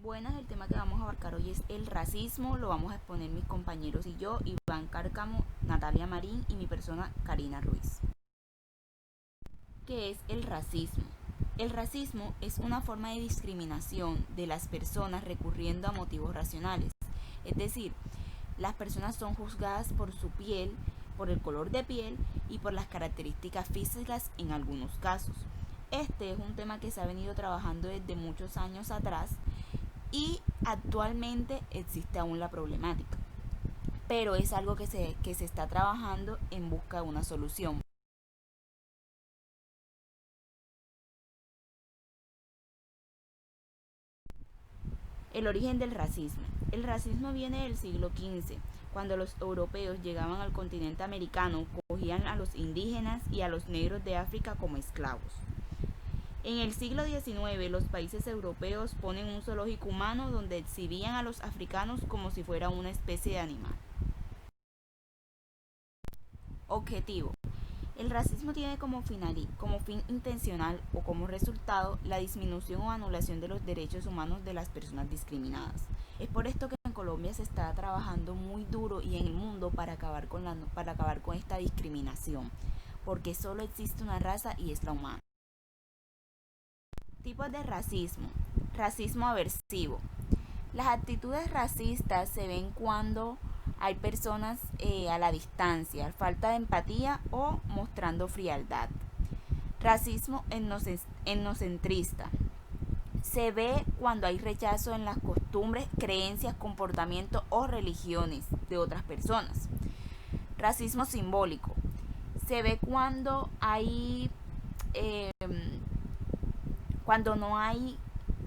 Buenas, el tema que vamos a abarcar hoy es el racismo. Lo vamos a exponer mis compañeros y yo, Iván Cárcamo, Natalia Marín y mi persona, Karina Ruiz. ¿Qué es el racismo? El racismo es una forma de discriminación de las personas recurriendo a motivos racionales. Es decir, las personas son juzgadas por su piel, por el color de piel y por las características físicas en algunos casos. Este es un tema que se ha venido trabajando desde muchos años atrás y actualmente existe aún la problemática, pero es algo que se está trabajando en busca de una solución. El origen del racismo. El racismo viene del siglo XV, cuando los europeos llegaban al continente americano, cogían a los indígenas y a los negros de África como esclavos. En el siglo XIX, los países europeos ponen un zoológico humano donde exhibían a los africanos como si fuera una especie de animal. Objetivo. El racismo tiene como fin intencional o como resultado la disminución o anulación de los derechos humanos de las personas discriminadas. Es por esto que en Colombia se está trabajando muy duro y en el mundo para acabar con esta discriminación, porque solo existe una raza y es la humana. Tipos de racismo. Racismo aversivo. Las actitudes racistas se ven cuando hay personas a la distancia, falta de empatía o mostrando frialdad. Racismo etnocentrista. Se ve cuando hay rechazo en las costumbres, creencias, comportamientos o religiones de otras personas. Racismo simbólico. Se ve cuando hay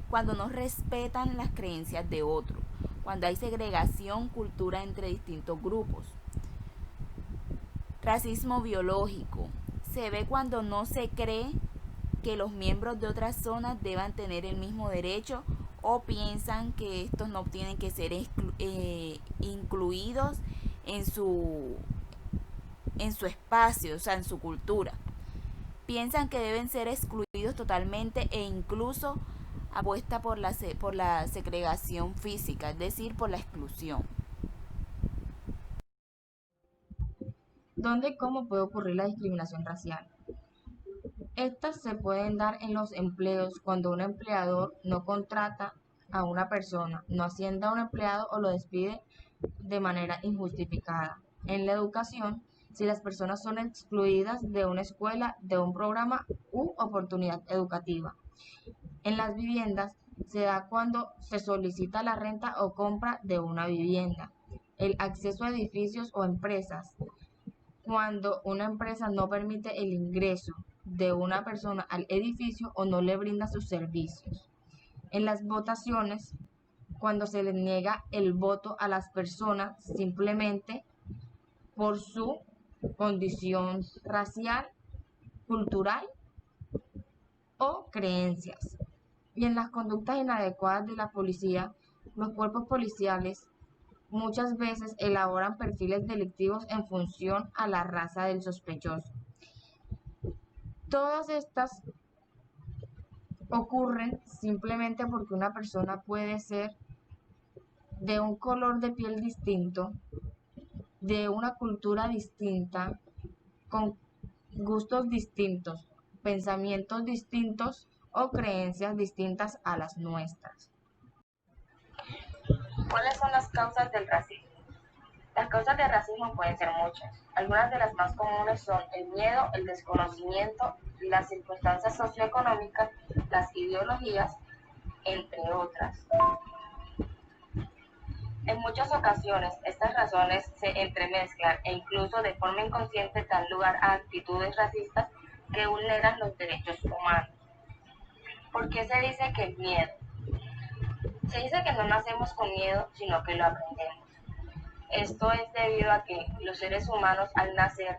cuando no respetan las creencias de otro, cuando hay segregación cultural entre distintos grupos. Racismo biológico. Se ve cuando no se cree que los miembros de otras zonas deban tener el mismo derecho o piensan que estos no tienen que ser incluidos en su espacio, o sea, en su cultura. Piensan que deben ser excluidos totalmente e incluso apuesta por la segregación física, es decir, por la exclusión. ¿Dónde y cómo puede ocurrir la discriminación racial? Estas se pueden dar en los empleos cuando un empleador no contrata a una persona, no asciende a un empleado o lo despide de manera injustificada. En la educación, si las personas son excluidas de una escuela, de un programa u oportunidad educativa. En las viviendas, se da cuando se solicita la renta o compra de una vivienda. El acceso a edificios o empresas, cuando una empresa no permite el ingreso de una persona al edificio o no le brinda sus servicios. En las votaciones, cuando se le niega el voto a las personas simplemente por su condición racial, cultural o creencias. Y en las conductas inadecuadas de la policía, los cuerpos policiales muchas veces elaboran perfiles delictivos en función a la raza del sospechoso. Todas estas ocurren simplemente porque una persona puede ser de un color de piel distinto, de una cultura distinta, con gustos distintos, pensamientos distintos o creencias distintas a las nuestras. ¿Cuáles son las causas del racismo? Las causas del racismo pueden ser muchas. Algunas de las más comunes son el miedo, el desconocimiento, las circunstancias socioeconómicas, las ideologías, entre otras. En muchas ocasiones, estas razones se entremezclan e incluso de forma inconsciente dan lugar a actitudes racistas que vulneran los derechos humanos. ¿Por qué se dice que el miedo? Se dice que no nacemos con miedo, sino que lo aprendemos. Esto es debido a que los seres humanos al nacer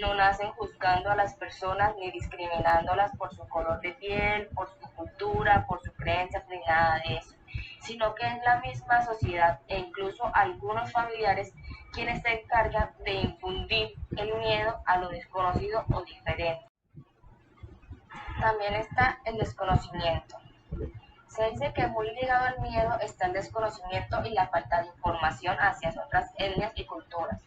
no nacen juzgando a las personas ni discriminándolas por su color de piel, por su cultura, por sus creencias, ni nada de eso, sino que es la misma sociedad e incluso algunos familiares quienes se encargan de infundir el miedo a lo desconocido o diferente. También está el desconocimiento. Se dice que muy ligado al miedo está el desconocimiento y la falta de información hacia otras etnias y culturas.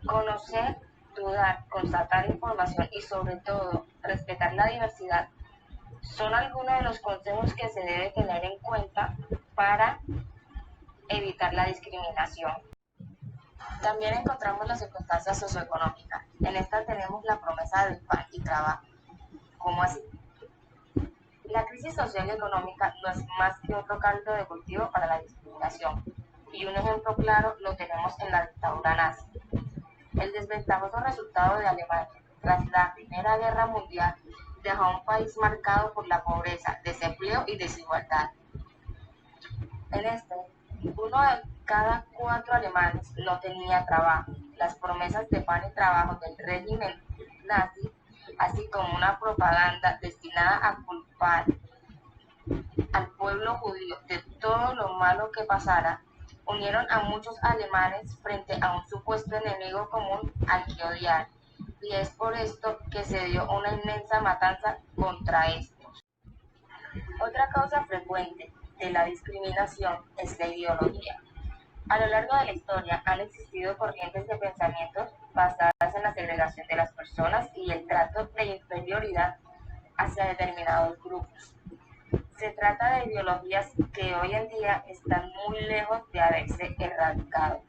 Conocer, dudar, constatar información y sobre todo respetar la diversidad son algunos de los consejos que se debe tener en cuenta para evitar la discriminación. También encontramos las circunstancias socioeconómicas. En esta tenemos la promesa del pan y trabajo. ¿Cómo así? La crisis social y económica no es más que otro caldo de cultivo para la discriminación. Y un ejemplo claro lo tenemos en la dictadura nazi. El desventajoso resultado de Alemania tras la Primera Guerra Mundial dejó a un país marcado por la pobreza, desempleo y desigualdad. En este, uno de cada 4 alemanes no tenía trabajo. Las promesas de pan y trabajo del régimen nazi, así como una propaganda destinada a culpar al pueblo judío de todo lo malo que pasara, unieron a muchos alemanes frente a un supuesto enemigo común al que odiar, y es por esto que se dio una inmensa matanza contra estos. Otra causa frecuente de la discriminación es la ideología. A lo largo de la historia han existido corrientes de pensamientos basadas en la segregación de las personas y el trato de inferioridad hacia determinados grupos. Se trata de ideologías que hoy en día están muy lejos de haberse erradicado.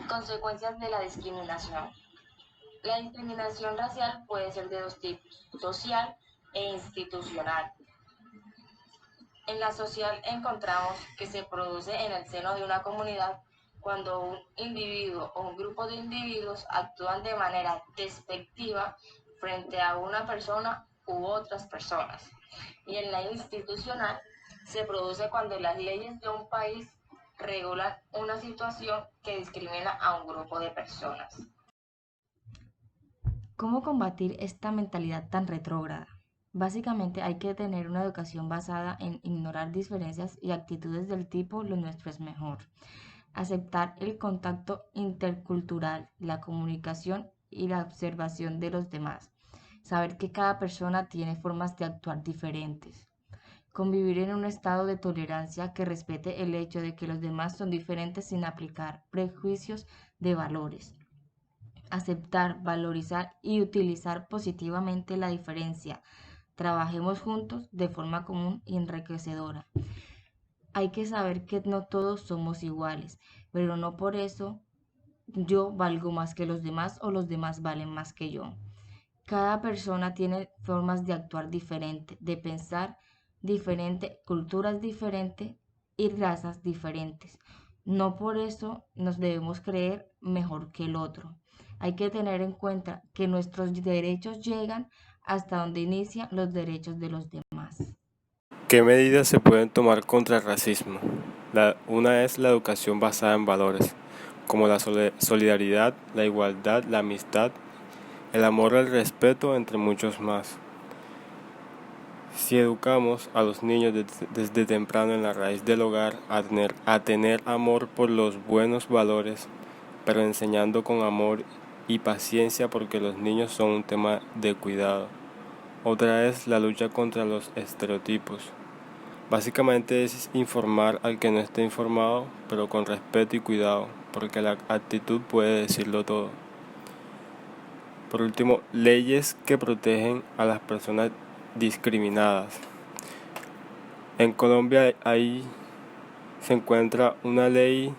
Consecuencias de la discriminación. La discriminación racial puede ser de dos tipos, social e institucional. En la social encontramos que se produce en el seno de una comunidad cuando un individuo o un grupo de individuos actúan de manera despectiva frente a una persona u otras personas. Y en la institucional se produce cuando las leyes de un país regulan una situación que discrimina a un grupo de personas. ¿Cómo combatir esta mentalidad tan retrógrada? Básicamente hay que tener una educación basada en ignorar diferencias y actitudes del tipo lo nuestro es mejor. Aceptar el contacto intercultural, la comunicación y la observación de los demás. Saber que cada persona tiene formas de actuar diferentes. Convivir en un estado de tolerancia que respete el hecho de que los demás son diferentes sin aplicar prejuicios de valores. Aceptar, valorizar y utilizar positivamente la diferencia. Trabajemos juntos de forma común y enriquecedora. Hay que saber que no todos somos iguales, pero no por eso yo valgo más que los demás o los demás valen más que yo. Cada persona tiene formas de actuar diferente, de pensar diferente, culturas diferentes y razas diferentes. No por eso nos debemos creer mejor que el otro. Hay que tener en cuenta que nuestros derechos llegan hasta donde inician los derechos de los demás. ¿Qué medidas se pueden tomar contra el racismo? Una es la educación basada en valores, como la solidaridad, la igualdad, la amistad, el amor, el respeto, entre muchos más. Si educamos a los niños desde temprano en la raíz del hogar a tener amor por los buenos valores, pero enseñando con amor y paciencia porque los niños son un tema de cuidado. Otra es la lucha contra los estereotipos. Básicamente es informar al que no esté informado, pero con respeto y cuidado, porque la actitud puede decirlo todo. Por último, leyes que protegen a las personas discriminadas. En Colombia ahí se encuentra una ley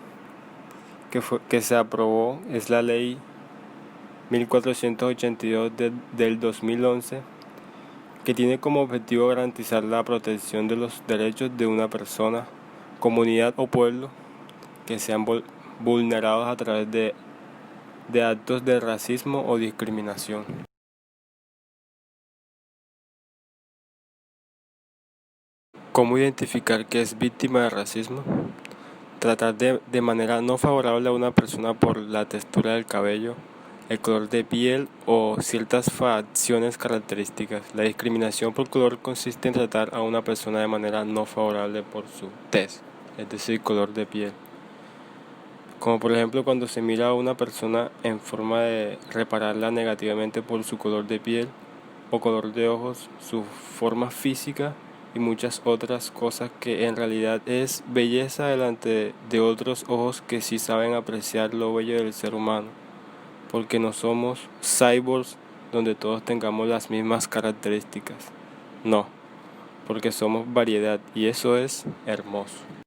que se aprobó, es la ley 1482 del 2011, que tiene como objetivo garantizar la protección de los derechos de una persona, comunidad o pueblo que sean vulnerados a través de actos de racismo o discriminación. ¿Cómo identificar que es víctima de racismo? Tratar de manera no favorable a una persona por la textura del cabello, el color de piel o ciertas facciones características. La discriminación por color consiste en tratar a una persona de manera no favorable por su tez, es decir, color de piel. Como por ejemplo cuando se mira a una persona en forma de repararla negativamente por su color de piel, o color de ojos, su forma física y muchas otras cosas que en realidad es belleza delante de otros ojos que sí saben apreciar lo bello del ser humano, porque no somos cyborgs donde todos tengamos las mismas características. No, porque somos variedad y eso es hermoso.